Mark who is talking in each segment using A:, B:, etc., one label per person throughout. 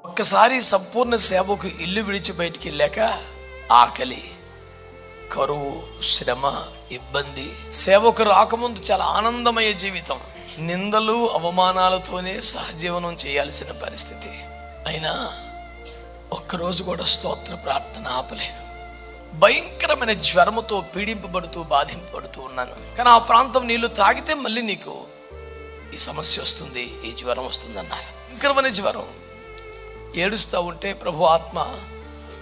A: ఒక్కసారి సంపూర్ణ సేవకు ఇల్లు విడిచి బయటికి వెళ్ళాక ఆకలి, కరువు, శ్రమ, ఇబ్బంది. సేవకు రాకముందు చాలా ఆనందమయ జీవితం, నిందలు అవమానాలతోనే సహజీవనం చేయాల్సిన పరిస్థితి. అయినా ఒక్కరోజు కూడా స్తోత్ర ప్రార్థన ఆపలేదు. భయంకరమైన జ్వరముతో పీడింపబడుతూ బాధింపబడుతూ ఉన్నాను. కానీ ఆ ప్రాంతం నీళ్లు తాగితే మళ్ళీ నీకు ఈ సమస్య వస్తుంది, ఈ జ్వరం వస్తుంది అన్నారు. భయంకరమైన జ్వరం. ఏడుస్తూ ఉంటే ప్రభు ఆత్మ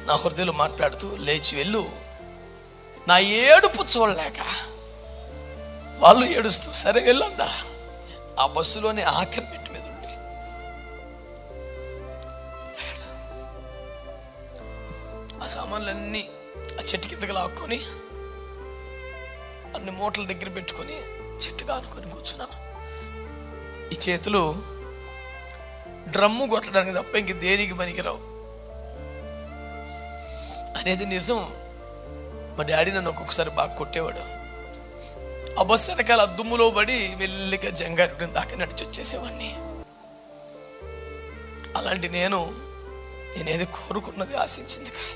A: నా హృదయంలో మాట్లాడుతూ, లేచి వెళ్ళు. నా ఏడుపు చూడలేక వాళ్ళు ఏడుస్తూ సరే వెళ్ళొద్దా. ఆ బస్సులోనే ఆఖరి పెట్టి మీద ఉండి ఆ సామాన్లన్నీ ఆ చెట్టు కిందకి లాక్కొని అన్ని మూటల దగ్గర పెట్టుకొని చెట్టుగా అనుకొని కూర్చున్నాను. ఈ చేతులు డ్రమ్ము కొట్టడానికి తప్ప ఇంక దేనికి పనికిరావు అనేది నిజం. మా డాడీ నన్ను ఒక్కొక్కసారి బాగా కొట్టేవాడు. ఆ బస్సు వెనకాల దుమ్ములో పడి మెల్లిగా జంగారెడ్డి దాకా నడిచి వచ్చేసేవాడిని. అలాంటి నేనేది కోరుకున్నది ఆశించింది కాదు.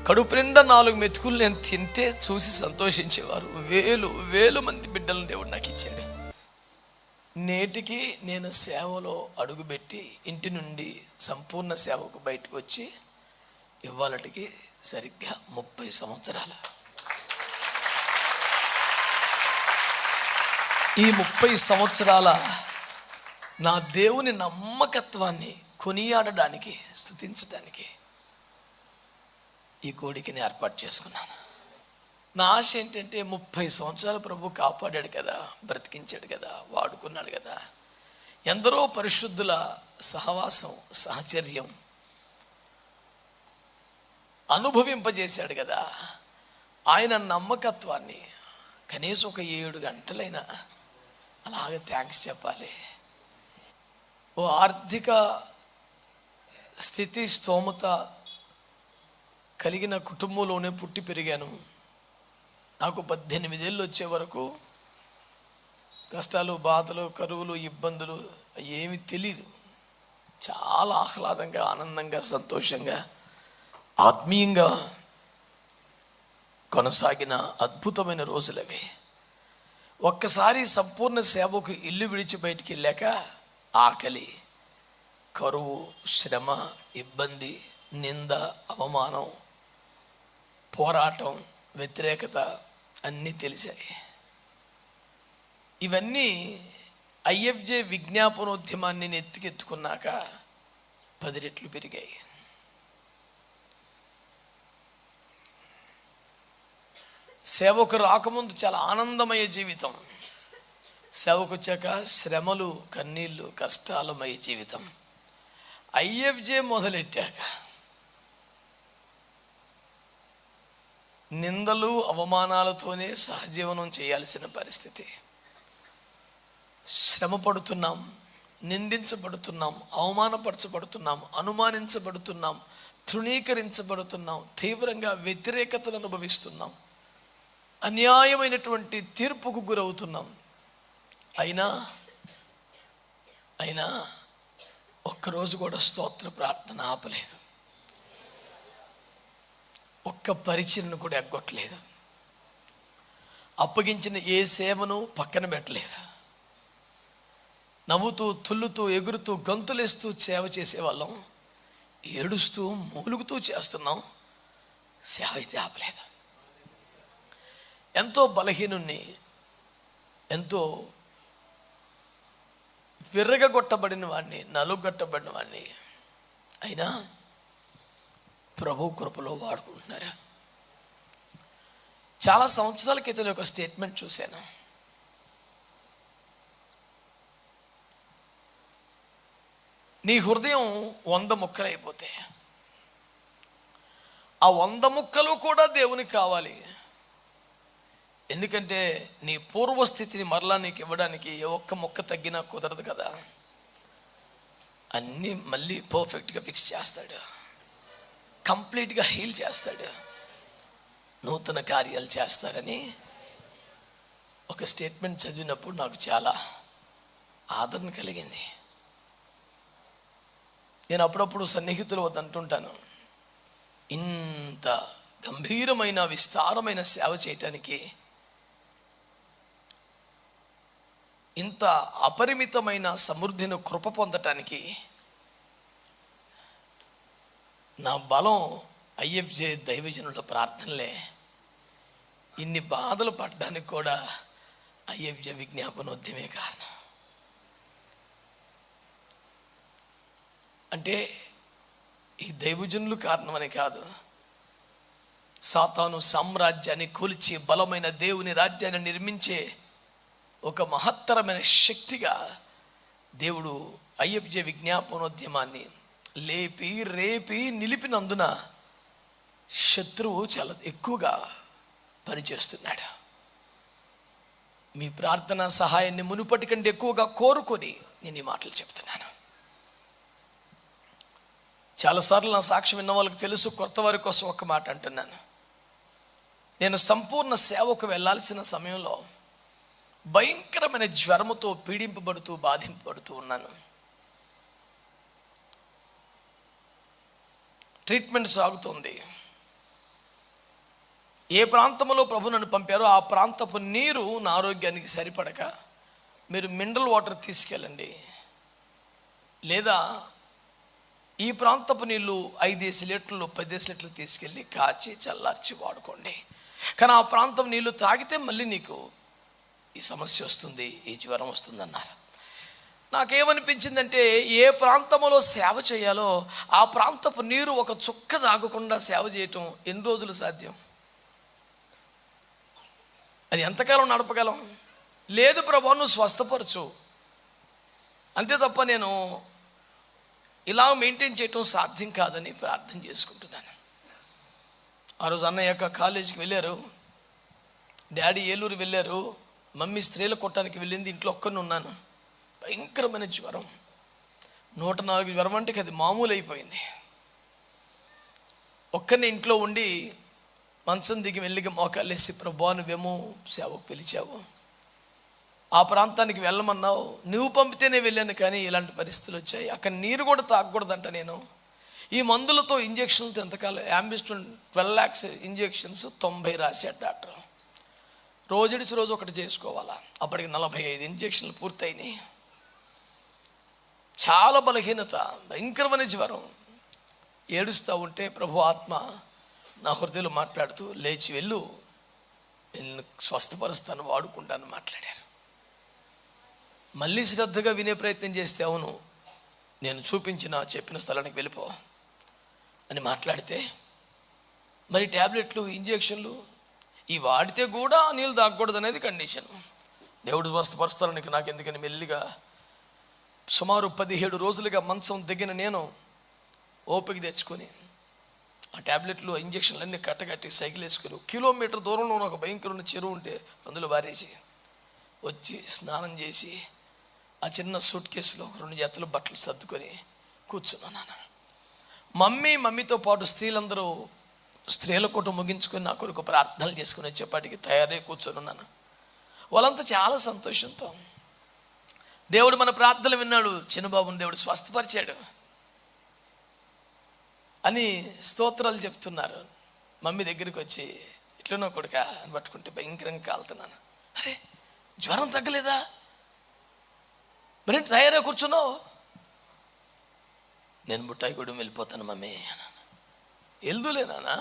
A: కడుపు నిండా 4 మెతుకులు నేను తింటే చూసి సంతోషించేవారు వేలు మంది బిడ్డలను దేవుడు నాకు ఇచ్చాడు. నేటికి నేను సేవలో అడుగుపెట్టి ఇంటి నుండి సంపూర్ణ సేవకు బయటకు వచ్చి ఇవాళటికి సరిగ్గా 30 సంవత్సరాలు. ఈ 30 సంవత్సరాల నా దేవుని నమ్మకత్వాన్ని కొనియాడడానికి, స్తుతించడానికి ఈ కోడికని ఏర్పాటు చేసుకున్నాను. నా ఆశ ఏంటంటే 30 సంవత్సరాలు ప్రభు కాపాడాడు కదా, బ్రతికించాడు కదా, వాడుకున్నాడు కదా, ఎందరో పరిశుద్ధుల సహవాసం, సహచర్యం అనుభవింపజేశాడు కదా. ఆయన నమ్మకత్వాన్ని కనీసం ఒక 7 గంటలైనా అలాగే థ్యాంక్స్ చెప్పాలి. ఓ ఆర్థిక స్థితి, స్తోమత కలిగిన కుటుంబంలోనే పుట్టి పెరిగాను. నాకు 18 ఏళ్ళు వచ్చే వరకు కష్టాలు, బాధలు, కరువులు, ఇబ్బందులు ఏమీ తెలీదు. చాలా ఆహ్లాదంగా, ఆనందంగా, సంతోషంగా, ఆత్మీయంగా కొనసాగిన అద్భుతమైన రోజులవి. ఒక్కసారి సంపూర్ణ సేవకు ఇల్లు విడిచి బయటికి వెళ్ళాక ఆకలి, కరువు, శ్రమ, ఇబ్బంది, నింద, అవమానం, పోరాటం, వ్యతిరేకత అన్నీ తెలిసాయి. ఇవన్నీ ఐఎఫ్జే విజ్ఞాపనోద్యమాన్ని ఎత్తుకున్నాక 10 రెట్లు పెరిగాయి. సేవకు రాకముందు చాలా ఆనందమయ జీవితం, సేవకు వచ్చాక శ్రమలు, కన్నీళ్ళు, కష్టాలమయ జీవితం. ఐఎఫ్జే మొదలెట్టాక నిందలు అవమానాలతోనే సహజీవనం చేయాల్సిన పరిస్థితి. శ్రమ పడుతున్నాం, నిందించబడుతున్నాం, అవమానపరచబడుతున్నాం, అనుమానించబడుతున్నాం, తృణీకరించబడుతున్నాం, తీవ్రంగా వ్యతిరేకతను అనుభవిస్తున్నాం, అన్యాయమైనటువంటి తీర్పుకు గురవుతున్నాం. అయినా ఒక్కరోజు కూడా స్తోత్ర ప్రార్థన ఆపలేదు. ఒక్క పరిచయను కూడా ఎగ్గొట్టలేదు. అప్పగించిన ఏ సేవను పక్కన పెట్టలేదు. నవ్వుతూ, తుల్లుతూ, ఎగురుతూ, గంతులేస్తూ సేవ చేసేవాళ్ళం. ఏడుస్తూ, మూలుగుతూ చేస్తున్నాం. సేవ అయితే ఆపలేదు. ఎంతో బలహీనుణ్ణి, ఎంతో విర్రగొట్టబడిన వాడిని, నలుగొట్టబడిన వాడిని. అయినా ప్రభు కృపలో వాడుకుంటున్నారా? చాలా సంవత్సరాల క్రితం ఒక స్టేట్మెంట్ చూశాను. నీ హృదయం 100 ముక్కలు అయిపోతే ఆ 100 ముక్కలు కూడా దేవునికి కావాలి. ఎందుకంటే నీ పూర్వస్థితిని మరలా నీకు ఇవ్వడానికి ఏ ఒక్క మొక్క తగ్గినా కుదరదు కదా. అన్నీ మళ్ళీ పర్ఫెక్ట్గా ఫిక్స్ చేస్తాడు, కంప్లీట్గా హీల్ చేస్తాడు, నూతన కార్యాలు చేస్తాడని ఒక స్టేట్మెంట్ చదివినప్పుడు నాకు చాలా ఆదరణ కలిగింది. నేను అప్పుడప్పుడు సన్నిహితులు వద్ద అంటుంటాను, ఇంత గంభీరమైన విస్తారమైన సేవ చేయటానికి, ఇంత అపరిమితమైన సమృద్ధిని కృప పొందటానికి నా బలం ఐఎఫ్జే దైవజనుల ప్రార్థనలే. ఇన్ని బాధలు పడడానికి కూడా ఐఎఫ్జే విజ్ఞాపనోద్యమే కారణం. అంటే ఈ దైవజనులు కారణమని కాదు, సాతాను సామ్రాజ్యాన్ని కూల్చి బలమైన దేవుని రాజ్యాన్ని నిర్మించే ఒక మహత్తరమైన శక్తిగా దేవుడు ఐఎఫ్జే విజ్ఞాపనోద్యమాన్ని లేపి రేపి నిలిపినందున శత్రువు చాలా ఎక్కువగా పనిచేస్తున్నాడు. మీ ప్రార్థన సహాయాన్ని మునుపటి కంటే ఎక్కువగా కోరుకొని నేను ఈ మాటలు చెప్తున్నాను. చాలాసార్లు నా సాక్ష్యం విన్న వాళ్ళకి తెలుసు, కొత్త వారి కోసం ఒక మాట అంటున్నాను. నేను సంపూర్ణ సేవకు వెళ్ళాల్సిన సమయంలో భయంకరమైన జ్వరముతో పీడింపబడుతూ బాధింపబడుతూ ఉన్నాను. ట్రీట్మెంట్ సాగుతుంది. ఏ ప్రాంతంలో ప్రభు నన్ను పంపారో ఆ ప్రాంతపు నీరు నా ఆరోగ్యానికి సరిపడక, మీరు మినరల్ వాటర్ తీసుకెళ్ళండి, లేదా ఈ ప్రాంతపు నీళ్ళు 5 లీటర్లు 10 లీటర్లు తీసుకెళ్ళి కాచి చల్లార్చి వాడుకోండి. కానీ ఆ ప్రాంతం నీళ్ళు తాగితే మళ్ళీ నీకు ఈ సమస్య వస్తుంది, ఈ జ్వరం వస్తుంది అన్నారు. నాకేమనిపించిందంటే, ఏ ప్రాంతంలో సేవ చేయాలో ఆ ప్రాంతపు నీరు ఒక చుక్క తాగకుండా సేవ చేయటం ఎన్ని రోజులు సాధ్యం? అది ఎంతకాలం నడపగలం? లేదు ప్రభు, నువ్వు స్వస్థపరచు అంతే తప్ప నేను ఇలా మెయింటైన్ చేయటం సాధ్యం కాదని ప్రార్థన చేసుకుంటున్నాను. ఆ రోజు అన్నయ్య కాలేజీకి వెళ్ళారు, డాడీ ఏలూరు వెళ్ళారు, మమ్మీ స్త్రీల కొట్టడానికి వెళ్ళింది, ఇంట్లో ఒక్కరిని ఉన్నాను. భయంకరమైన జ్వరం, 104 జ్వరం అంటే అది మామూలు అయిపోయింది. ఒక్కరిని ఇంట్లో ఉండి మంచం దిగి మెల్లిగా మోకాళ్ళేసి, ప్రభా నువ్వేమో సేవకు పిలిచావు, ఆ ప్రాంతానికి వెళ్ళమన్నావు, నువ్వు పంపితేనే వెళ్ళాను, కానీ ఇలాంటి పరిస్థితులు వచ్చాయి, అక్కడ నీరు కూడా తాగకూడదంట. నేను ఈ మందులతో ఇంజక్షన్లతో ఎంతకాలం, యాంబిస్టోన్ 12 lakhs ఇంజక్షన్స్ 90 రాశాడు డాక్టర్. రోజుడిసి రోజు ఒకటి చేసుకోవాలా. అప్పటికి 45 ఇంజక్షన్లు పూర్తయినాయి. చాలా బలహీనత, భయంకరమైన జ్వరం. ఏడుస్తూ ఉంటే ప్రభు ఆత్మ నా హృదయంలో మాట్లాడుతూ, లేచి వెళ్ళు, నేను స్వస్థపరుస్తాను, వాడుకుంటాను మాట్లాడారు. మళ్ళీ శ్రద్ధగా వినే ప్రయత్నం చేస్తే, అవును నేను చెప్పిన స్థలానికి వెళ్ళిపో అని మాట్లాడితే, మరి ట్యాబ్లెట్లు ఇంజక్షన్లు ఈ వాడితే కూడా నీళ్ళు తాగకూడదు అనేది కండిషన్. దేవుడు స్వస్థపరుస్తాను నాకు ఎందుకని మెల్లిగా సుమారు 17 రోజులుగా మంచం దిగిన నేను ఓపిక తెచ్చుకొని ఆ ట్యాబ్లెట్లు ఇంజక్షన్లు అన్నీ కట్టగట్టి సైకిల్ వేసుకొని కిలోమీటర్ దూరంలో ఒక భయంకరమైన చెరువు ఉంటే అందులో వారేసి వచ్చి స్నానం చేసి ఆ చిన్న సూట్ కేసులో 2 జతలు బట్టలు సర్దుకొని కూర్చున్నాను. మమ్మీతో పాటు స్త్రీలందరూ స్త్రీల కూట ముగించుకొని నా కొరకు ప్రార్థనలు చేసుకుని వచ్చేపాటికి తయారై కూర్చొని ఉన్నాను. వాళ్ళంతా చాలా సంతోషంతో, దేవుడు మన ప్రార్థనలు విన్నాడు, చిన్నబాబుని దేవుడు స్వస్థపరిచాడు అని స్తోత్రాలు చెప్తున్నారు. మమ్మీ దగ్గరికి వచ్చి, ఇట్లనో కొడుక అని పట్టుకుంటే భయంకరంగా కాలుతున్నాను. అరే జ్వరం తగ్గలేదా, మరేంటి తయారై కూర్చున్నావు? నేను బుట్టాయిగూడెం వెళ్ళిపోతాను మమ్మీ అన్నాను. వెళ్దులేనా,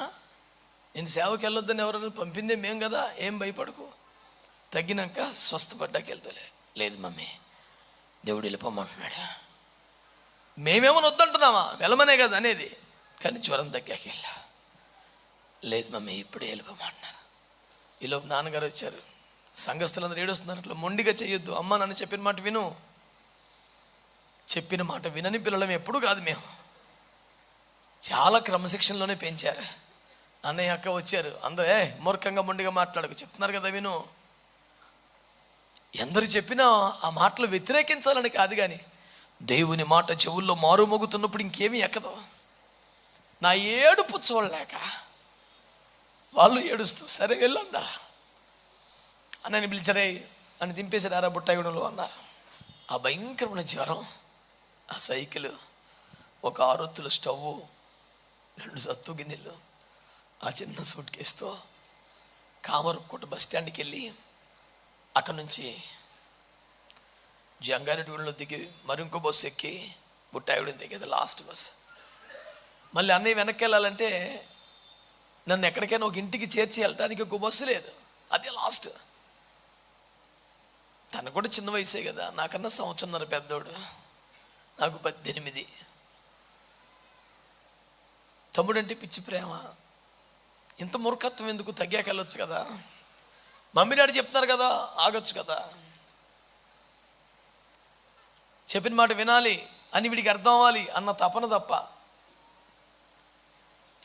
A: నేను సేవకి వెళ్ళొద్దని ఎవరైనా పంపిందే మేం కదా, ఏం భయపడకు, తగ్గినాక స్వస్థపడ్డాకి వెళ్తలే. లేదు మమ్మీ దేవుడు వెళ్ళిపోమంటున్నాడు. మేమేమని వద్దంటున్నామా, వెళ్ళమనే కదా అనేది, కానీ జ్వరం తగ్గాక వెళ్ళా. లేదు మమ్మీ ఇప్పుడే వెళ్ళిపోమంటున్నారు. ఈలోపు నాన్నగారు వచ్చారు, సంఘస్థులందరూ ఏడుస్తున్నారు, అట్లా మొండిగా చేయొద్దు, అమ్మ నన్ను చెప్పిన మాట విను. చెప్పిన మాట వినని పిల్లలం ఎప్పుడు కాదు, మేము చాలా క్రమశిక్షణలోనే పెంచారు. అన్నయ్య అక్క వచ్చారు, అందరూ మూర్ఖంగా మొండిగా మాట్లాడకు, చెప్తున్నారు కదా విను. ఎందరు చెప్పినా ఆ మాటలు వ్యతిరేకించాలని కాదు, కానీ దేవుని మాట చెవుల్లో మారు మోగుతున్నప్పుడు ఇంకేమీ ఎక్కదు. నా ఏడుపు చూడలేక వాళ్ళు ఏడుస్తూ, సరే వెళ్ళండా అన్నని పిలిచారే అని దింపేశారు, ఆరా బుట్టాయిగూడెంలో అన్నారు. ఆ భయంకరమైన జ్వరం, ఆ సైకిల్ ఒక 6 ఒత్తుల స్టవ్, 2 సత్తు గిన్నెలు, ఆ చిన్న సూట్ కేసుతో కామరపుకోట బస్ స్టాండ్కి వెళ్ళి అక్కడ నుంచి జంగారెడ్డిగూడెంలో దిగి మరి ఇంకో బస్సు ఎక్కి బుట్టాయిగూడెం దిగేది లాస్ట్ బస్. మళ్ళీ అన్నయ్య వెనక్కి వెళ్ళాలంటే నన్ను ఎక్కడికైనా ఒక ఇంటికి చేర్చి వెళ్ళటానికి ఇంకో బస్సు లేదు, అదే లాస్ట్. తను కూడా చిన్న వయసే కదా, నాకన్నా 1.5 సంవత్సరం పెద్దోడు, నాకు 18. తమ్ముడంటే పిచ్చి ప్రేమ. ఇంత మూర్ఖత్వం ఎందుకు, తగ్గాక వెళ్ళొచ్చు కదా, మమ్మీ డాడీ చెప్తున్నారు కదా ఆగొచ్చు కదా, చెప్పిన మాట వినాలి అని వీడికి అర్థం అవ్వాలి అన్న తపన తప్ప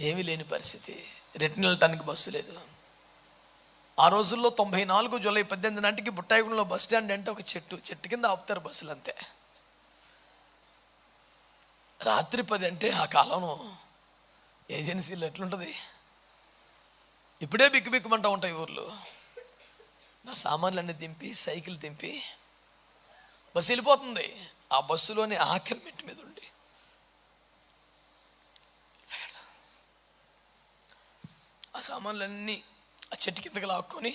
A: ఏమీ లేని పరిస్థితి. రిటర్న్ వెళ్ళటానికి బస్సు లేదు. ఆ రోజుల్లో 94 జూలై 18 నాటికి బుట్టాయిగూడెంలో బస్ స్టాండ్ అంటే ఒక చెట్టు కింద ఆపుతారు బస్సులు అంతే. రాత్రి 10 అంటే ఆ కాలంలో ఏజెన్సీలు ఎట్లుంటుంది, ఇప్పుడే బిక్కుమంటూ ఉంటాయి ఊర్లు. నా సామాన్లన్నీ దింపి సైకిల్ దింపి బస్సు వెళ్ళిపోతుంది. ఆ బస్సులోని ఆఖరి మెట్టు మీద ఉండి ఆ సామాన్లన్నీ ఆ చెట్టు కిందకి లాక్కొని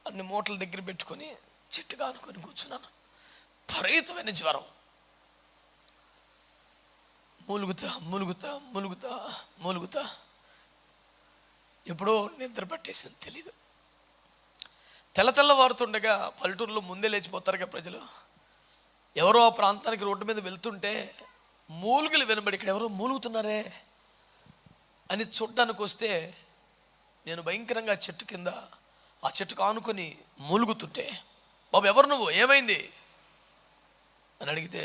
A: అన్ని మూటల దగ్గర పెట్టుకొని చెట్టుగా అనుకొని కూర్చున్నాను. విపరీతమైన జ్వరం, మూలుగుతా ఎప్పుడో నిద్ర పట్టేసింది తెలీదు. తెల్లవారుతుండగా పల్లెటూరులో ముందే లేచిపోతారుగా ప్రజలు. ఎవరో ఆ ప్రాంతానికి రోడ్డు మీద వెళ్తుంటే మూలుగులు వినబడి ఇక్కడ ఎవరో మూలుగుతున్నారే అని చూడ్డానికి వస్తే నేను భయంకరంగా చెట్టు కింద ఆ చెట్టుకు ఆనుకొని మూలుగుతుంటే, బాబు ఎవరు నువ్వు, ఏమైంది అని అడిగితే,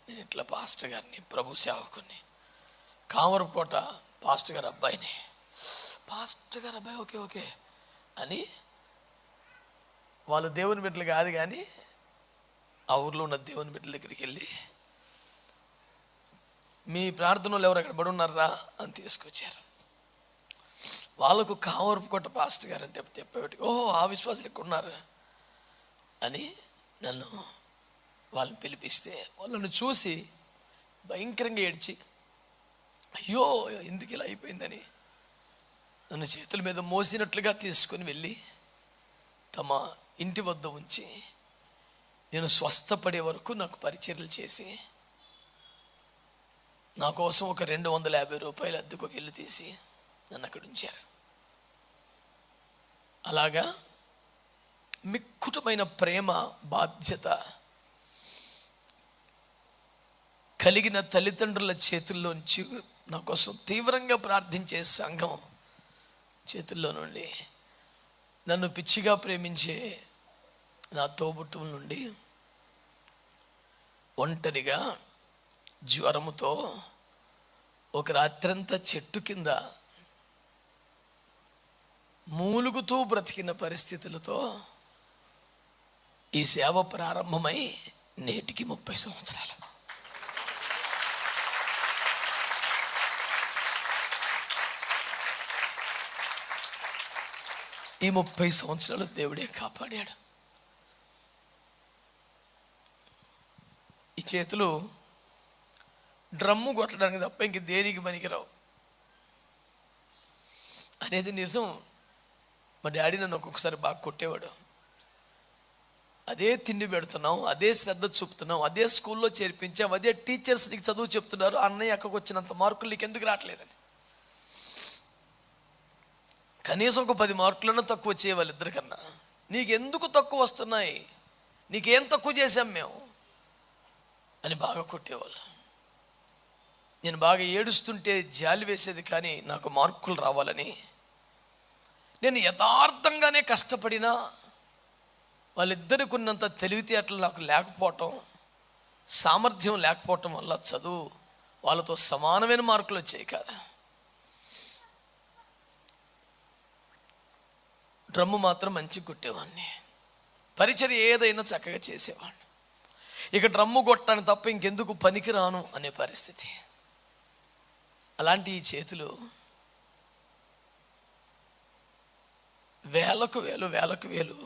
A: నేను ఇట్లా పాస్టర్ గారిని, ప్రభు సేవకుని, కామరపుకోట పాస్టర్ గారి అబ్బాయిని. పాస్టర్ గారు అబ్బాయి, ఓకే అని. వాళ్ళు దేవుని బిడ్డలు కాదు కానీ ఆ ఊర్లో ఉన్న దేవుని బిడ్డల దగ్గరికి వెళ్ళి, మీ ప్రార్థనలు ఎవరు ఎక్కడ పడి ఉన్నారా అని తీసుకొచ్చారు. వాళ్ళకు కామరపుకోట పాస్టర్ గారు అంటే చెప్పేవాటి, ఓహో ఆ విశ్వాసులు ఇక్కడ ఉన్నారు అని నన్ను వాళ్ళని పిలిపిస్తే, వాళ్ళను చూసి భయంకరంగా ఏడ్చి, అయ్యో ఎందుకు ఇలా అయిపోయిందని నన్ను చేతుల మీద మోసినట్లుగా తీసుకొని వెళ్ళి తమ ఇంటి వద్ద ఉంచి నేను స్వస్థపడే వరకు నాకు పరిచర్యలు చేసి నా కోసం ఒక 250 రూపాయలు అద్దెకు ఒక ఇల్లు తీసి నన్ను అక్కడ ఉంచారు. అలాగా మిక్కుటమైన ప్రేమ, బాధ్యత కలిగిన తల్లిదండ్రుల చేతుల్లోంచి నా కోసం తీవ్రంగా ప్రార్థించే సంఘం చేతుల్లో నుండి, నన్ను పిచ్చిగా ప్రేమించే నా తోబుట్టువుల నుండి, ఒంటరిగా జ్వరముతో ఒక రాత్రంతా చెట్టు కింద మూలుగుతూ బ్రతికిన పరిస్థితులతో ఈ సేవ ప్రారంభమై నేటికి 30 సంవత్సరాలు. ఈ 30 సంవత్సరాలు దేవుడే కాపాడాడు. ఈ చేతులు డ్రమ్ము కొట్టడానికి తప్ప ఇంక దేనికి పనికిరావు అనేది నిజం. మా డాడీ నన్ను ఒక్కొక్కసారి బాగా కొట్టేవాడు. అదే తిండి పెడుతున్నాం, అదే శ్రద్ధ చూపుతున్నాం, అదే స్కూల్లో చేర్పించాం, అదే టీచర్స్ నీకు చదువు చెప్తున్నారు, అన్నయ్య అక్కకు వచ్చినంత మార్కులు నీకు ఎందుకు రావట్లేదని. కనీసం ఒక 10 మార్కులన్నా తక్కువ వచ్చే వాళ్ళిద్దరికన్నా. నీకెందుకు తక్కువ వస్తున్నాయి, నీకేం తక్కువ చేశాం మేము అని బాగా కొట్టేవాళ్ళు. నేను బాగా ఏడుస్తుంటే జాలి వేసేది, కానీ నాకు మార్కులు రావాలని నేను యథార్థంగానే కష్టపడినా వాళ్ళిద్దరికి ఉన్నంత తెలివితేటలు నాకు లేకపోవటం, సామర్థ్యం లేకపోవటం వల్ల చదువు వాళ్ళతో సమానమైన మార్కులు వచ్చాయి కాదు. డ్రమ్ము మాత్రం మంచిగా కొట్టేవాడిని, పరిచర్య ఏదైనా చక్కగా చేసేవాడిని. ఇక డ్రమ్ము కొట్టాను తప్ప ఇంకెందుకు పనికిరాను అనే పరిస్థితి. అలాంటి ఈ చేతులు వేలకు వేలు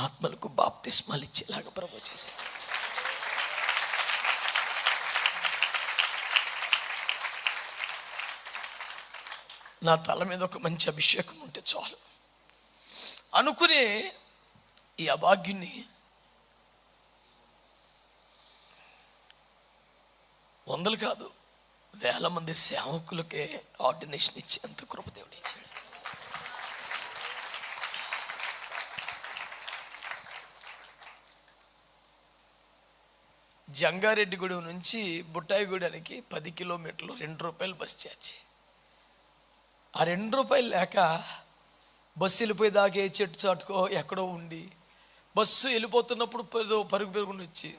A: ఆత్మలకు బాప్తిస్మాలు ఇచ్చేలాగా ప్రభు చేశారు. నా తల మీద ఒక మంచి అభిషేకం ఉంటే చాలు అనుకునే ఈ అభాగ్యుని వందలు కాదు, వేల మంది సేవకులకే ఆర్డినేషన్ ఇచ్చి అంత కృపదేవుడు ఇచ్చాడు. జంగారెడ్డిగూడెం నుంచి బుట్టాయిగూడానికి 10 కిలోమీటర్లు, ₹2 బస్ ఛార్జ్. ఆ ₹2 లేక బస్సు వెళ్ళిపోయేదాకే చెట్టు చాటుకో ఎక్కడో ఉండి, బస్సు వెళ్ళిపోతున్నప్పుడు పరుగు పెరుగుని వచ్చి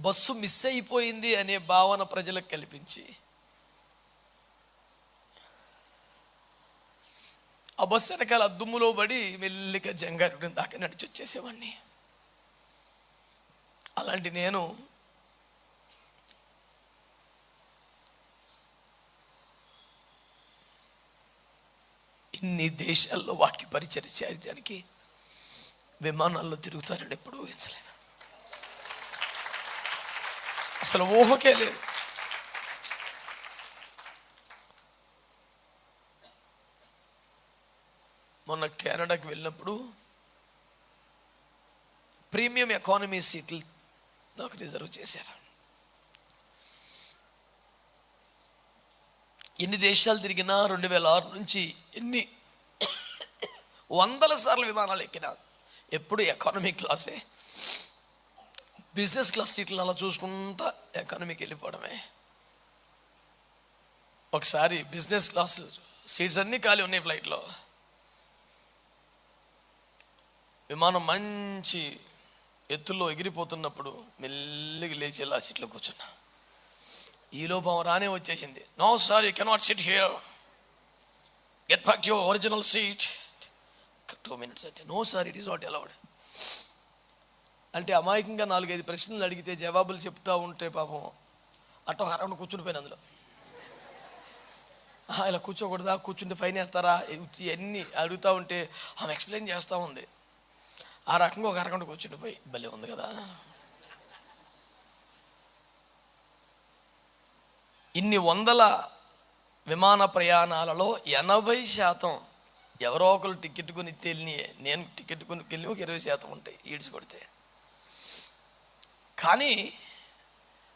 A: బస్సు మిస్ అయిపోయింది అనే భావన ప్రజలకు కల్పించి ఆ బస్సు వెనకాల దుమ్ములో పడి మెల్లిగా జంగారెడ్డి దాకా నడిచి వచ్చేసేవాడిని. అలాంటి నేను ఇన్ని దేశాల్లో వాక్య పరిచర్య చేయడానికి విమానాల్లో తిరుగుతారని ఎప్పుడూ ఊహించలేదు. అసలు ఊహకే లేదు. మొన్న కెనడాకి వెళ్ళినప్పుడు ప్రీమియం ఎకానమీ సీట్లు నాకు రిజర్వ్ చేశారు. ఎన్ని దేశాలు తిరిగినా 2006 నుంచి ఎన్ని వందల సార్లు విమానాలు ఎక్కినా ఎప్పుడు ఎకానమీ క్లాసే. బిజినెస్ క్లాస్ సీట్లు అలా చూసుకుంటా ఎకానమీకి వెళ్ళిపోవడమే. ఒకసారి బిజినెస్ క్లాస్ సీట్స్ అన్నీ ఖాళీ ఉన్నాయి ఫ్లైట్లో. విమానం మంచి ఎత్తుల్లో ఎగిరిపోతున్నప్పుడు మెల్లిగా లేచి ఇలా సీట్లో కూర్చున్నా. ఈ లోపం రానే వచ్చేసింది. No sir, you cannot sit here, get back your original seat. 2 minutes అంటే no sir, it is not allowed అంటే అమాయకంగా 4-5 ప్రశ్నలు అడిగితే జవాబులు చెప్తా ఉంటే పాపం అటో అరౌండ్ కూర్చుని పోయిన అందులో ఇలా కూర్చోకూడదా, కూర్చుంటే ఫైన్ వేస్తారా, ఇవన్నీ అడుగుతూ ఉంటే ఆమె ఎక్స్ప్లెయిన్ చేస్తూ ఉంది. ఆ రకంగా ఒక అరగంట కూర్చుండిపోయి భలే ఉంది కదా. ఇన్ని వందల విమాన ప్రయాణాలలో 80% ఎవరో ఒకరు టికెట్ కొని తెలియని, నేను టికెట్ కొనుక్కెళ్ళి ఒక 20% ఉంటాయి ఈడ్చి కొడితే. కానీ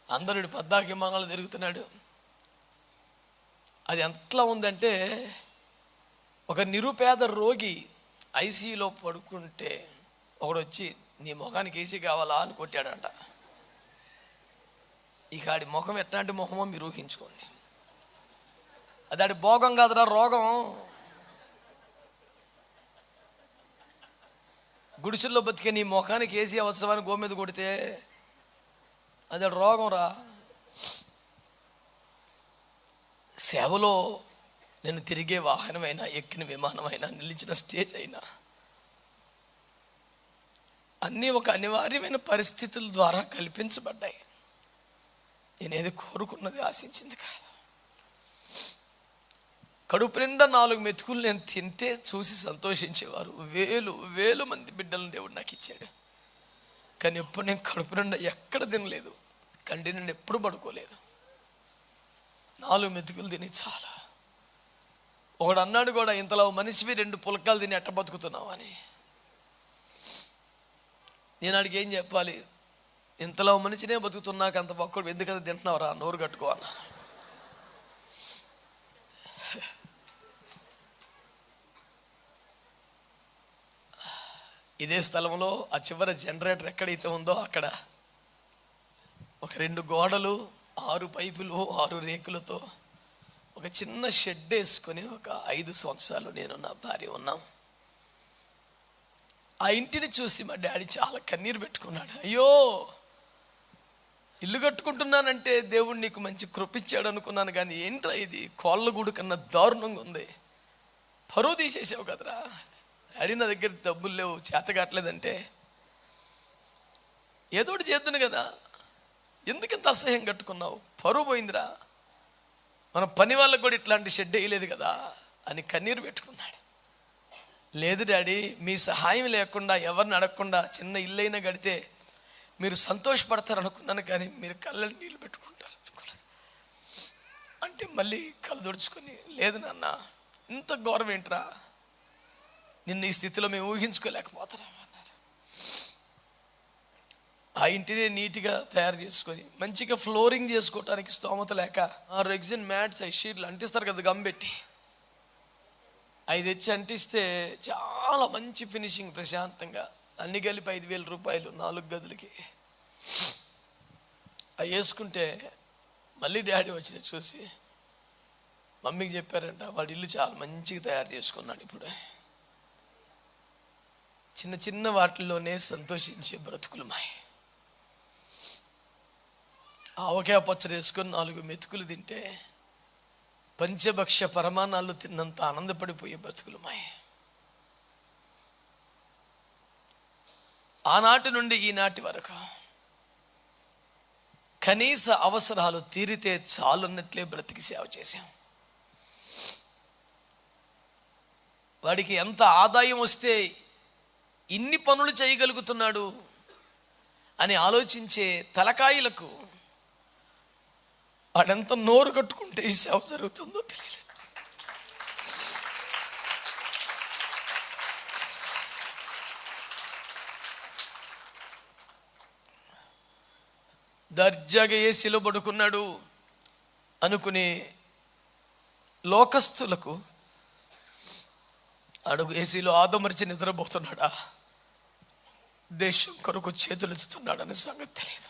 A: అందరుడు 14 విమానాలు తిరుగుతున్నాడు. అది ఎంతలా ఉందంటే, ఒక నిరుపేద రోగి ఐసీయూలో పడుకుంటే ఒకడు వచ్చి నీ ముఖానికి ఏసీ కావాలా అని కొట్టాడంట. ఇక ఆడి ముఖం ఎట్లాంటి ముఖమో మీరు ఊహించుకోండి. అది ఆడి భోగం కాదురా, రోగం. గుడిసెల్లో బతికే నీ ముఖానికి ఏసీ అవసరమని గో మీద కొడితే అది రోగం రా. సేవలో నేను తిరిగే వాహనమైనా, ఎక్కిన విమానమైనా, నిలిచిన స్టేజ్ అయినా అన్నీ ఒక అనివార్యమైన పరిస్థితుల ద్వారా కల్పించబడ్డాయి. నేనేది కోరుకున్నది, ఆశించింది కాదు. కడుపు నిండా 4 మెతుకులు నేను తింటే చూసి సంతోషించేవారు వేలు మంది బిడ్డలను దేవుడు నాకు ఇచ్చాడు. కానీ ఎప్పుడు నేను కడుపు నిండా ఎక్కడ తినలేదు, కంటి నిండా ఎప్పుడు పడుకోలేదు. 4 మెతుకులు తిని చాలా. ఒకడు అన్నాడు కూడా, ఇంతలో మనిషివి 2 పులకాలు తిని ఎట్ట బతుకుతున్నావు అని. నేను అడిగి ఏం చెప్పాలి, ఇంతలో మనిషినే బతుకుతున్నాక అంత ఒక్కడు ఎందుకని తింటున్నావురా, నోరు కట్టుకో అన్నాను. ఇదే స్థలంలో ఆ చివరి జనరేటర్ ఎక్కడైతే ఉందో అక్కడ ఒక 2 గోడలు, 6 పైపులు, 6 రేకులతో ఒక చిన్న షెడ్ వేసుకొని ఒక 5 సంవత్సరాలు నేను నా భార్య ఉన్నాం. ఆ ఇంటిని చూసి మా డాడీ చాలా కన్నీరు పెట్టుకున్నాడు. అయ్యో, ఇల్లు కట్టుకుంటున్నానంటే దేవుడు నీకు మంచి కృపిచ్చాడు అనుకున్నాను, కానీ ఏంట్రా ఇది కోళ్ళగూడు కన్నా దారుణంగా ఉంది, పరువు తీసేసావు కదరా. డాడీ నా దగ్గర డబ్బులు లేవు, చేత కావట్లేదంటే ఏదోటి చేద్దును కదా, ఎందుకంత అసహ్యం కట్టుకున్నావు, పరువు పోయిందిరా, మన పని వాళ్ళకు కూడా ఇట్లాంటి షెడ్ వేయలేదు కదా అని కన్నీరు పెట్టుకున్నాడు. లేదు డాడీ, మీ సహాయం లేకుండా, ఎవరిని అడగకుండా చిన్న ఇల్లైనా కడితే మీరు సంతోషపడతారు అనుకున్నాను, కానీ మీరు కళ్ళని నీళ్ళు పెట్టుకుంటారు అనుకోలేదు. అంటే మళ్ళీ కళ్ళు తుడుచుకొని, లేదు నాన్న ఇంత గౌరవం ఏంట్రా, నిన్ను ఈ స్థితిలో మేము ఊహించుకోలేకపోతున్నాం అన్నారు. ఆ ఇంటిని నీట్గా తయారు చేసుకొని మంచిగా ఫ్లోరింగ్ చేసుకోవటానికి స్తోమత లేక ఆ రెగ్జిన్ మ్యాట్స్ షీట్లు అంటిస్తారు కదా గమ్మెట్టి, అవి తెచ్చి అంటిస్తే చాలా మంచి ఫినిషింగ్, ప్రశాంతంగా అన్ని కలిపి 5,000 రూపాయలు 4 గదులకి. అవి వేసుకుంటే మళ్ళీ డాడీ వచ్చి చూసి మమ్మీకి చెప్పారంట, వాడి ఇల్లు చాలా మంచిగా తయారు చేసుకున్నాడు. ఇప్పుడు చిన్న చిన్న వాటిల్లోనే సంతోషించే బ్రతుకులు మాయ. ఆవకాయ పచ్చడి వేసుకొని 4 మెతుకులు తింటే పంచభక్ష పరమాణాలు తిన్నంత ఆనందపడిపోయే బ్రతుకులు మాయ. ఆనాటి నుండి ఈనాటి వరకు కనీస అవసరాలు తీరితే చాలున్నట్లే బ్రతికి సేవ చేశాం. వాడికి ఎంత ఆదాయం వస్తే ఇన్ని పనులు చేయగలుగుతున్నాడు అని ఆలోచించే తలకాయలకు వాడెంత నోరు కట్టుకుంటే ఈ సేవ జరుగుతుందో తెలియలేదు. దర్జాగా ఏసీలో పడుకున్నాడు అనుకునే లోకస్తులకు అడుగు ఏసీలో ఆదమరిచి నిద్రపోతున్నాడా, దేశం కొరకు చేతులు ఎత్తుతున్నాడనే సంగతి తెలియదు.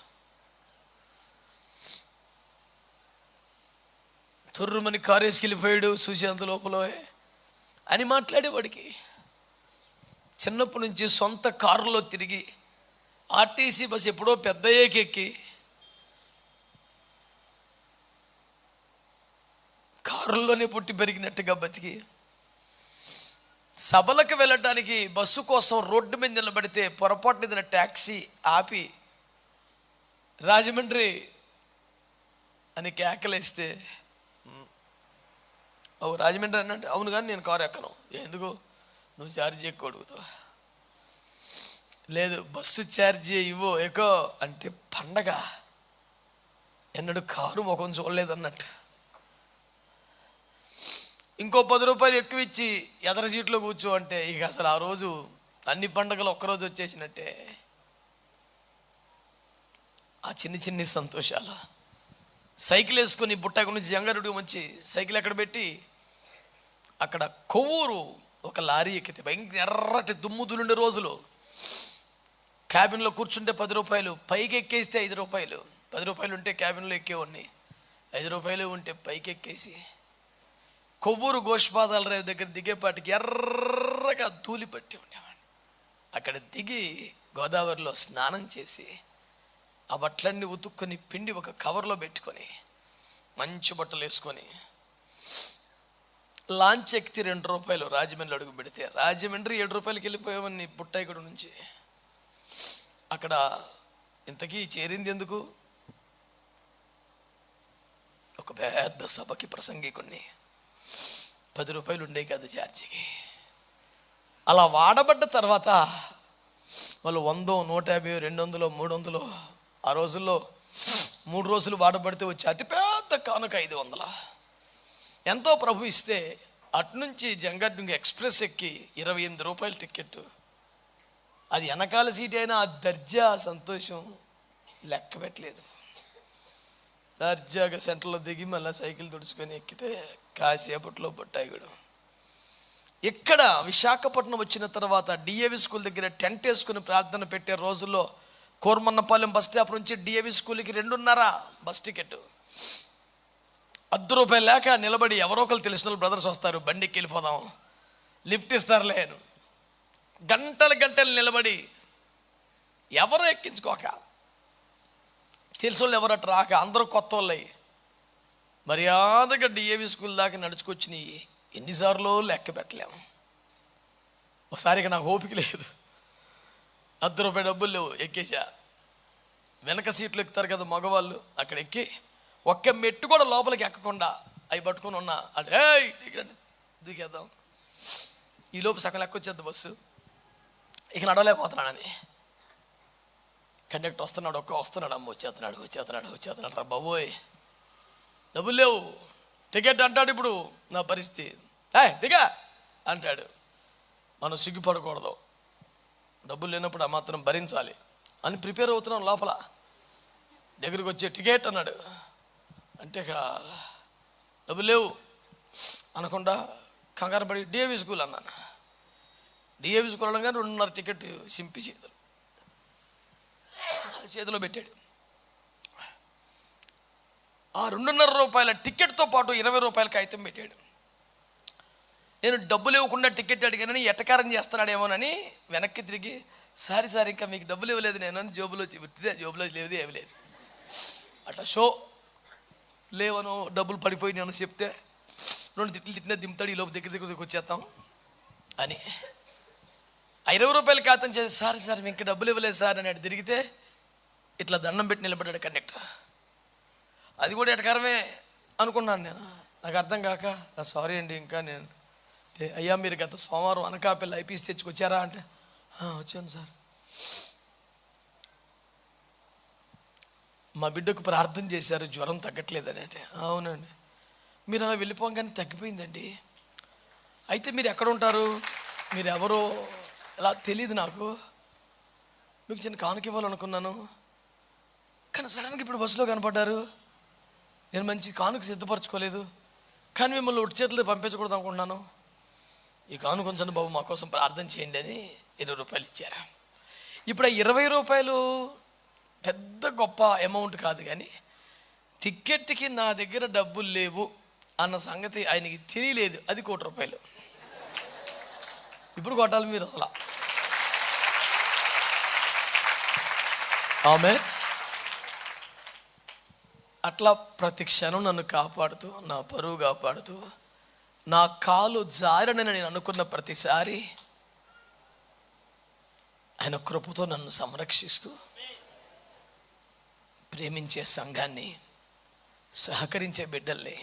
A: తుర్రుమని కారేసుకెళ్ళిపోయాడు చూసేంత లోపల అని మాట్లాడేవాడికి చిన్నప్పటి నుంచి సొంత కారులో తిరిగి ఆర్టీసీ బస్ ఎప్పుడో పెద్దయ్యేకెక్కి కారుల్లోనే పుట్టి పెరిగినట్టుగా బతికి సభలకు వెళ్ళటానికి బస్సు కోసం రోడ్డు మీద నిలబడితే పొరపాటు ఏదైనా ట్యాక్సీ ఆపి రాజమండ్రి అని కేకలేస్తే, ఓ రాజమండ్రి అన్నట్టు, అవును కానీ నేను కారు ఎక్కను. ఎందుకు, నువ్వు ఛార్జీ ఎక్కువ అడుగుతావు. లేదు బస్సు ఛార్జీ ఇవ్వు ఎక్కువ అంటే పండగ, ఎన్నడూ కారు ముఖం చూడలేదన్నట్టు. ఇంకో 10 రూపాయలు ఎక్కువ ఇచ్చి ఎదర సీట్లో కూర్చో అంటే ఇక అసలు ఆ రోజు అన్ని పండుగలు ఒక్కరోజు వచ్చేసినట్టే. ఆ చిన్ని చిన్ని సంతోషాలు. సైకిల్ వేసుకొని బుట్టకు నుంచి జంగారెడ్డి వచ్చి సైకిల్ ఎక్కడ పెట్టి అక్కడ కొవ్వూరు ఒక లారీ ఎక్కితే భయంకర ఎర్రటి దుమ్ము దులుండే రోజులు, క్యాబిన్లో కూర్చుంటే 10 రూపాయలు, పైకి ఎక్కేస్తే 5 రూపాయలు. 10 రూపాయలు ఉంటే క్యాబిన్లో ఎక్కేవాడిని, 5 రూపాయలు ఉంటే పైకి ఎక్కేసి కొవ్వూరు గోష్పాదాల రేవు దగ్గర దిగేపాటికి ఎర్రగా ధూళి పట్టి ఉండేవాడిని. అక్కడ దిగి గోదావరిలో స్నానం చేసి ఆ బట్టలన్నీ ఉతుక్కొని పిండి ఒక కవర్లో పెట్టుకొని మంచి బట్టలు వేసుకొని లాంచ్ ఎక్కితే 2 రూపాయలు రాజమండ్రి అడుగు పెడితే రాజమండ్రి 7 రూపాయలకి వెళ్ళిపోయామని బుట్టాయిగూడ నుంచి. అక్కడ ఇంతకీ చేరింది ఎందుకు, ఒక పెద్ద సభకి ప్రసంగికుణ్ణి, 10 రూపాయలు ఉండే కాదు ఛార్జీకి. అలా వాడబడ్డ తర్వాత వాళ్ళు 100, 150, 200, 300, ఆ రోజుల్లో 3 రోజులు వాడబడితే వచ్చి అతిపెద్ద కానుక 500 ఎంతో ప్రభు ఇస్తే అటునుంచి జంగారెడ్డి ఎక్స్ప్రెస్ ఎక్కి 28 రూపాయలు టికెట్. అది వెనకాల సీట్ అయినా ఆ దర్జా సంతోషం లెక్క పెట్టలేదు. దర్జాగా సెంటర్లో దిగి మళ్ళీ సైకిల్ తుడుచుకొని ఎక్కితే కాసేపట్లో బుట్టాయిగూడ. ఇక్కడ విశాఖపట్నం వచ్చిన తర్వాత డిఏవి స్కూల్ దగ్గర టెంట్ వేసుకుని ప్రార్థన పెట్టే రోజుల్లో కోర్మన్నపాలెం బస్ స్టాప్ నుంచి డిఏవి స్కూల్కి 2:30 బస్ టికెట్. 10 రూపాయలు లేక నిలబడి ఎవరో ఒకరు తెలిసిన వాళ్ళు బ్రదర్స్ వస్తారు, బండికి వెళ్ళిపోదాం, లిఫ్ట్ ఇస్తారులే, గంటలు నిలబడి ఎవరో ఎక్కించుకోక, తెలిసిన వాళ్ళు ఎవరట్టు రాక, అందరూ కొత్త వాళ్ళు మర్యాదగా డిఏవి స్కూల్ దాకా నడుచుకొచ్చినాయి. ఎన్నిసార్లు లెక్క పెట్టలేము. ఒకసారిగా నాకు ఓపిక లేదు, 10 రూపాయలు డబ్బులు లేవు, ఎక్కేసా. వెనక సీట్లు ఎక్కుతారు కదా మగవాళ్ళు, అక్కడ ఎక్కి ఒక్క మెట్టు కూడా లోపలికి ఎక్కకుండా అవి పట్టుకొని ఉన్నా అంటే దిగేద్దాం. ఈలోపు సగం లెక్క వచ్చేద్ది బస్సు, ఇక నడవలేకపోతున్నానని. కండక్టర్ వస్తున్నాడు, వస్తున్నాడు, అమ్మ వచ్చేస్తున్నాడు రా బాబోయ్, డబ్బులు లేవు. టికెట్ అంటాడు. ఇప్పుడు నా పరిస్థితి దిగా అంటాడు. మనం సిగ్గుపడకూడదు. డబ్బులు లేనప్పుడు ఆ మాత్రం భరించాలి అని ప్రిపేర్ అవుతున్నాం. లోపల దగ్గరికి వచ్చే టికెట్ అన్నాడు అంటే డబ్బులు లేవు అనకుండా కంగారు పడి డిఏవి స్కూల్ అన్నాను. డిఏవి స్కూల్ అనగా 2.5 టికెట్ సింపి చేతిలో పెట్టాడు. ఆ 2.5 రూపాయల టికెట్తో పాటు 20 రూపాయల కాగితం పెట్టాడు. నేను డబ్బులు ఇవ్వకుండా టికెట్ అడిగానని ఎటకారం చేస్తున్నాడేమోనని వెనక్కి తిరిగి సారీ ఇంకా మీకు డబ్బులు ఇవ్వలేదు నేను అని జోబులో జోబులో లేదు ఏమి లేదు అట్లా షో లేవను డబ్బులు పడిపోయి నేను చెప్తే 2 తిట్లు తిట్టినా దింపుతాడు. ఈ లోపు దగ్గరికి వచ్చేస్తాం అని 20 రూపాయల కాగితం చేసి సార్ మీకు డబ్బులు ఇవ్వలేదు సార్ అని అటు తిరిగితే ఇట్లా దండం పెట్టి నిలబడ్డాడు కండక్టర్. అది కూడా ఎటకారమే అనుకున్నాను నేను. నాకు అర్థం కాక సారీ అండి ఇంకా నేను అయ్యా మీరు గత సోమవారం అనకాపల్లి ఐపీసీ తెచ్చుకొచ్చారా అంటే వచ్చాను సార్. మా బిడ్డకు ప్రార్థన చేశారు జ్వరం తగ్గట్లేదని అంటే అవునండి. మీరు అలా వెళ్ళిపోగానే తగ్గిపోయిందండి. అయితే మీరు ఎక్కడ ఉంటారు, మీరు ఎవరో ఎలా తెలియదు నాకు, మీకు చిన్న కానుక ఇవ్వాలనుకున్నాను కానీ సడన్గా ఇప్పుడు బస్సులో కనపడ్డారు. నేను మంచి కానుక సిద్ధపరచుకోలేదు కానీ మిమ్మల్ని ఒట్టి చేతులు పంపించకూడదు అనుకుంటున్నాను. ఈ కానుక కొంచెం బాబు మా కోసం ప్రార్థన చేయండి అని 20 రూపాయలు ఇచ్చారు. ఇప్పుడు ఆ 20 రూపాయలు పెద్ద గొప్ప అమౌంట్ కాదు కానీ టిక్కెట్కి నా దగ్గర డబ్బులు లేవు అన్న సంగతి ఆయనకి తెలియలేదు. అది 1 కోటి రూపాయలు. ఇప్పుడు కొట్టాలి మీరు అసలు. ఆమె అట్లా ప్రతి క్షణం నన్ను కాపాడుతూ నా పరువు కాపాడుతూ నా కాలు జారనని నేను అనుకున్న ప్రతిసారి ఆయన కృపతో నన్ను సంరక్షిస్తూ ప్రేమించే సంఘాన్ని సహకరించే బిడ్డల్ని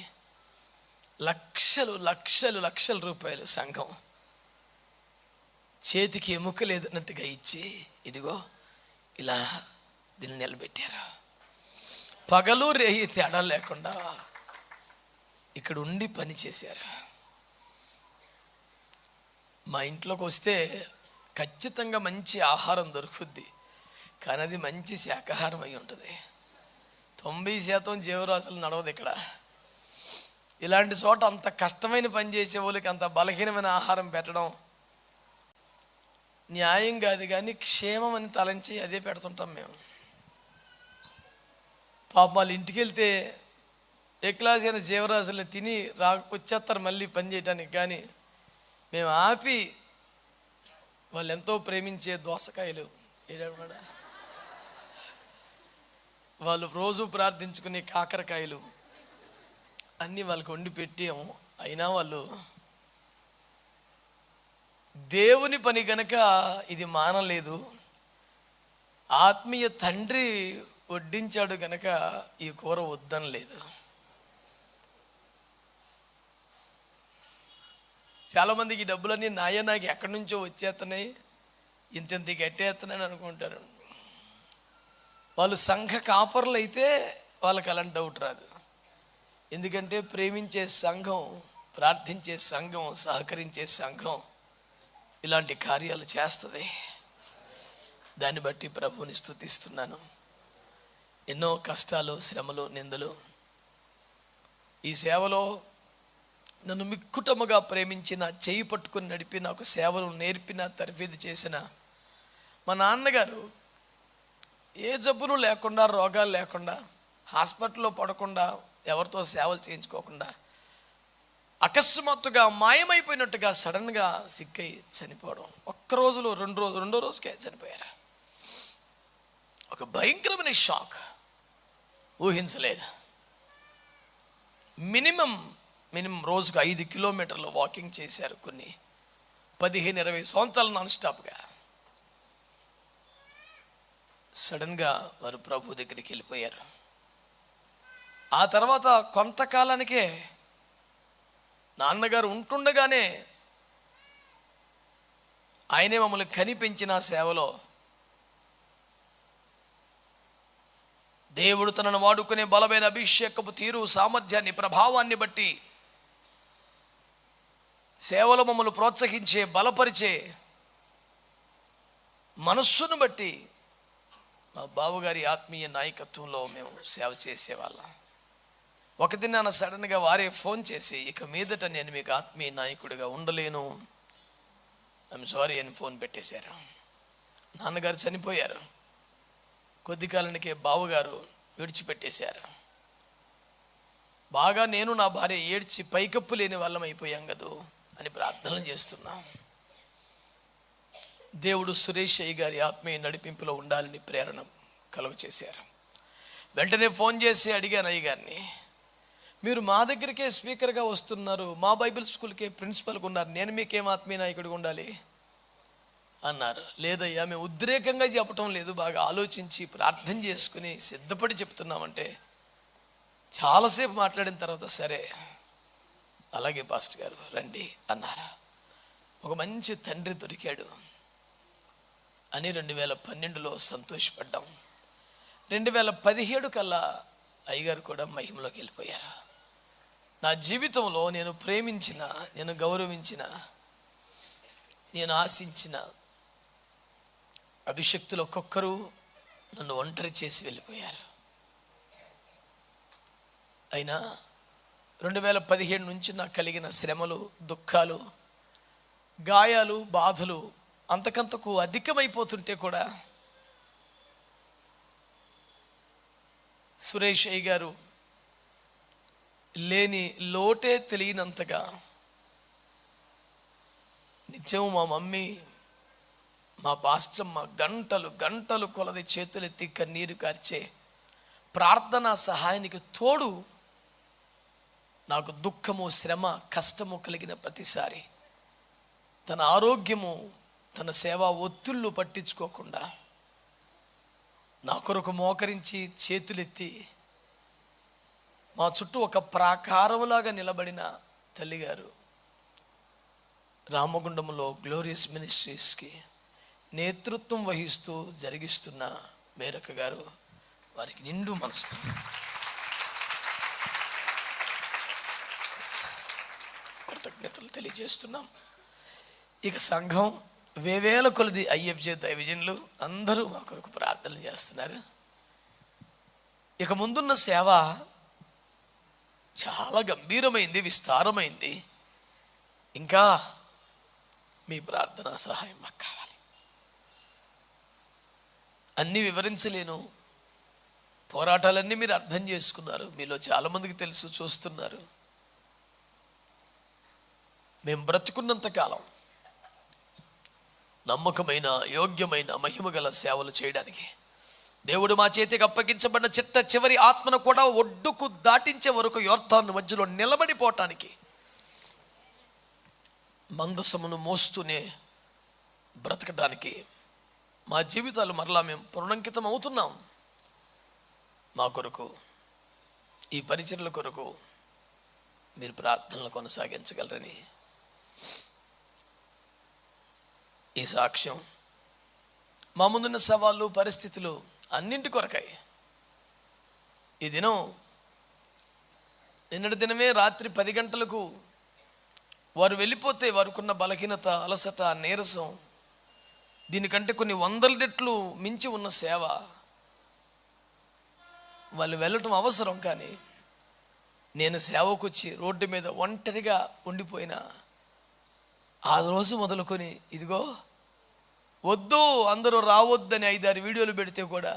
A: లక్షల రూపాయలు సంఘం చేతికి ఎముక లేదన్నట్టుగా ఇచ్చి ఇదిగో ఇలా దీన్ని నిలబెట్టారు. పగలు రేయి తేడా లేకుండా ఇక్కడ ఉండి పని చేశారు. మా ఇంట్లోకి వస్తే ఖచ్చితంగా మంచి ఆహారం దొరుకుద్ది కానీ అది మంచి శాకాహారం అయి ఉంటుంది. 90% జీవరాశులు నడవదు ఇక్కడ. ఇలాంటి చోట అంత కష్టమైన పని చేసే వాళ్ళకి అంత బలహీనమైన ఆహారం పెట్టడం న్యాయం కాదు కానీ క్షేమం అని తలంచి అదే పెడుతుంటాం మేము. పాపం వాళ్ళు ఇంటికి వెళ్తే ఏ క్లాస్ అయిన జీవరాశుల్ని తిని వచ్చేస్తారు మళ్ళీ పని చేయడానికి. కానీ మేము ఆపి వాళ్ళు ఎంతో ప్రేమించే దోసకాయలు వాళ్ళు రోజు ప్రార్థించుకునే కాకరకాయలు అన్నీ వాళ్ళకి వండి పెట్టాము. అయినా వాళ్ళు దేవుని పని కనుక ఇది మానలేదు. ఆత్మీయ తండ్రి వడ్డించాడు కనుక ఈ కూర వద్దనలేదు. చాలామందికి డబ్బులన్నీ నాకు ఎక్కడి నుంచో వచ్చేస్తున్నాయి ఇంత గట్టేస్తున్నాయని అనుకుంటారు. వాళ్ళు సంఘ కాపర్లు అయితే వాళ్ళకి అలాంటి డౌట్ రాదు. ఎందుకంటే ప్రేమించే సంఘం, ప్రార్థించే సంఘం, సహకరించే సంఘం ఇలాంటి కార్యాలు చేస్తుంది. దాన్ని బట్టి ప్రభువుని స్తుతిస్తున్నాను. ఎన్నో కష్టాలు, శ్రమలు, నిందలు ఈ సేవలో నన్ను మిక్కుటముగా ప్రేమించిన, చేయి పట్టుకుని నడిపి నాకు సేవలు నేర్పిన, తర్ఫీదు చేసిన మా నాన్నగారు ఏ జబ్బులు లేకుండా, రోగాలు లేకుండా, హాస్పిటల్లో పడకుండా, ఎవరితో సేవలు చేయించుకోకుండా అకస్మాత్తుగా మాయమైపోయినట్టుగా సడన్గా సిక్కై చనిపోవడం. ఒక్కరోజులో రెండో రోజుకే చనిపోయారు. ఒక భయంకరమైన షాక్, ఊహించలేదు. మినిమం రోజుకు 5 కిలోమీటర్లు వాకింగ్ చేశారు. కొన్ని 15-20 సంవత్సరాలు నాన్ స్టాప్గా. సడన్గా వారు ప్రభు దగ్గరికి వెళ్ళిపోయారు. ఆ తర్వాత కొంతకాలానికే నాన్నగారు ఉంటుండగానే ఆయనే మమ్మల్ని కనిపెంచిన సేవలో దేవుడు తనను వాడుకునే బలమైన అభిషేకపు తీరు, సామర్థ్యాన్ని, ప్రభావాన్ని బట్టి, సేవలో మమ్మల్ని ప్రోత్సహించే, బలపరిచే మనస్సును బట్టి మా బావగారి ఆత్మీయ నాయకత్వంలో మేము సేవ చేసేవాళ్ళం. ఒక దినాన సడన్గా వారే ఫోన్ చేసి, ఇక మీదట నేను మీకు ఆత్మీయ నాయకుడిగా ఉండలేను, ఐఎమ్ సారీ అని ఫోన్ పెట్టేశారు. నాన్నగారు చనిపోయారు. కొద్ది కాలానికే బావగారు విడిచిపెట్టేశారు. బాగా నేను నా భార్య ఏడ్చి పైకప్పు లేని వాళ్ళం అయిపోయాం కదూ అని ప్రార్థనలు చేస్తున్నాం. దేవుడు సురేష్ అయ్య గారి ఆత్మీయ నడిపింపులో ఉండాలని ప్రేరణ కలుగ చేశారు. వెంటనే ఫోన్ చేసి అడిగాను అయ్య గారిని, మీరు మా దగ్గరికే స్పీకర్గా వస్తున్నారు, మా బైబిల్ స్కూల్కే ప్రిన్సిపల్గా ఉన్నారు, నేను మీకేం ఆత్మీయ నాయకుడిగా ఉండాలి అన్నారు. లేదయ్యా, మేము ఉద్రేకంగా చెప్పటం లేదు, బాగా ఆలోచించి ప్రార్థన చేసుకుని సిద్ధపడి చెప్తున్నామంటే చాలాసేపు మాట్లాడిన తర్వాత సరే అలాగే పాస్టర్ గారు రండి అన్నారు. ఒక మంచి తండ్రి దొరికాడు అని 2012లో సంతోషపడ్డాం. 2017 కల్లా అయ్యగారు కూడా మహిమలోకి వెళ్ళిపోయారు. నా జీవితంలో నేను ప్రేమించిన, నేను గౌరవించిన, నేను ఆశించిన అభిషక్తులు ఒక్కొక్కరు నన్ను ఒంటరి చేసి వెళ్ళిపోయారు. అయినా 2017 నుంచి నాకు కలిగిన శ్రమలు, దుఃఖాలు, గాయాలు, బాధలు అంతకంతకు అధికమైపోతుంటే కూడా సురేష్ అయ్య గారు లేని లోటే తెలియనంతగా నిత్యం మా మమ్మీ, మా పాస్టమ్మ గంటలు గంటలు కొలది చేతులెత్తి కన్నీరు కార్చే ప్రార్థనా సహాయానికి తోడు నాకు దుఃఖము, శ్రమ, కష్టము కలిగిన ప్రతిసారి తన ఆరోగ్యము, తన సేవా ఒత్తిళ్ళు పట్టించుకోకుండా నా కొరకు మోకరించి చేతులెత్తి మా చుట్టూ ఒక ప్రాకారములాగా నిలబడిన తల్లిగారు రామగుండంలో గ్లోరియస్ మినిస్ట్రీస్కి నేతృత్వం వహిస్తూ జరిగిస్తున్న మేరక్క గారు, వారికి నిండు మనసు కృతజ్ఞతలు తెలియజేస్తున్నాం. ఇక సంఘం వేవేల కొలది ఐఎఫ్జే దైవజనులు అందరూ మా కొరకు ప్రార్థనలు చేస్తున్నారు. ఇక ముందున్న సేవ చాలా గంభీరమైంది, విస్తారమైంది. ఇంకా మీ ప్రార్థనా సహాయం మాకు కావాలి. అన్నీ వివరించలేను, పోరాటాలన్నీ మీరు అర్థం చేసుకున్నారు, మీలో చాలామందికి తెలుసు, చూస్తున్నారు. మేము బ్రతుకున్నంత కాలం నమ్మకమైన, యోగ్యమైన, మహిమగల సేవలు చేయడానికి దేవుడు మా చేతికి అప్పగించబడిన చిట్ట చివరి ఆత్మను కూడా ఒడ్డుకు దాటించే వరకు యోర్దాను మధ్యలో నిలబడిపోవటానికి మందసమును మోస్తూనే బ్రతకడానికి మా జీవితాలు మరలా మేము పునరంకితం అవుతున్నాం. మా కొరకు, ఈ పరిచర్ల కొరకు మీరు ప్రార్థనలు కొనసాగించగలరని ఈ సాక్ష్యం, మా ముందున్న సవాళ్ళు, పరిస్థితులు అన్నింటి కొరకై ఈ దినం, నిన్నటి దినమే రాత్రి 10 గంటలకు వారు వెళ్ళిపోతే వారికున్న బలహీనత, అలసట, నీరసం దీనికంటే కొన్ని 100 రెట్లు మించి ఉన్న సేవ. వాళ్ళు వెళ్ళటం అవసరం, కానీ నేను సేవకు వచ్చి రోడ్డు మీద ఒంటరిగా ఉండిపోయిన ఆ రోజు మొదలుకొని ఇదిగో వద్దు, అందరూ రావద్దని 5-6 వీడియోలు పెడితే కూడా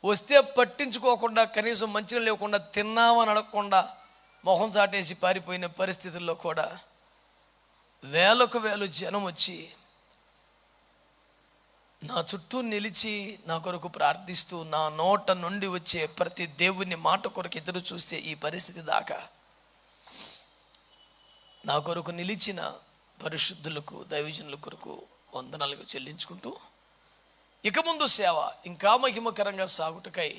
A: వస్తే పట్టించుకోకుండా, కనీసం మంచిగా లేకుండా, తిన్నామని అడగకుండా మొహం చాటేసి పారిపోయిన పరిస్థితుల్లో కూడా వేలకు వేలు జనం వచ్చి నా చుట్టూ నిలిచి నా కొరకు ప్రార్థిస్తూ నా నోట నుండి వచ్చే ప్రతి దేవుని మాట కొరకు ఎదురు చూస్తే ఈ పరిస్థితి దాకా నా కొరకు నిలిచిన పరిశుద్ధులకు, దైవజనుల కొరకు వందనాలు చెల్లించుకుంటూ ఇక ముందు సేవ ఇంకా మహిమకరంగా సాగుటకై